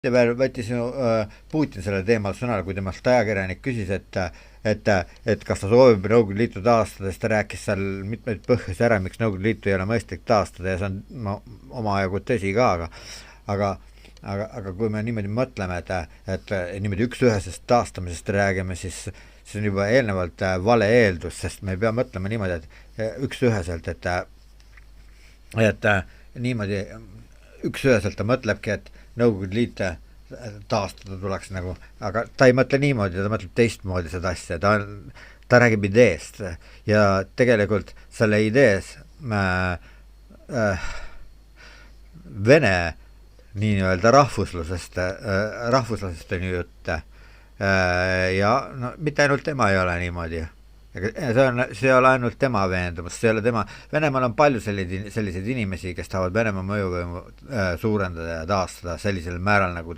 Peal võttis ju Putin selle teemal sõnal, kui temast ajakirjanik küsis, et kas ta soovib Nõukogude Liitu taastada, siis ta rääkis seal mitmeid põhjusi ära, miks Nõukogude Liitu ei ole mõistlik taastada ja see on omajagu tõsi ka, aga aga kui me niimoodi mõtleme, et niimoodi üks-ühesest taastamisest räägime, siis on juba eelnevalt vale eeldus, sest me ei pea mõtlema niimoodi, et üks-üheselt, et niimoodi üks-üheselt ta mõtlebki, et Nõukogude Liit taastada tuleks nagu, aga ta ei mõtle niimoodi, ta mõtleb teistmoodi seda asja, ta räägib ideest ja tegelikult selle idees Vene nii-öelda rahvuslasest on ju jutt ja no mitte ainult tema ei ole niimoodi. See ei ole ainult tema veendumus, see ei ole tema, Venemaal on palju selliseid inimesi, kes tahavad Venemaa mõjuvõimu suurendada ja taastada sellisel määral, nagu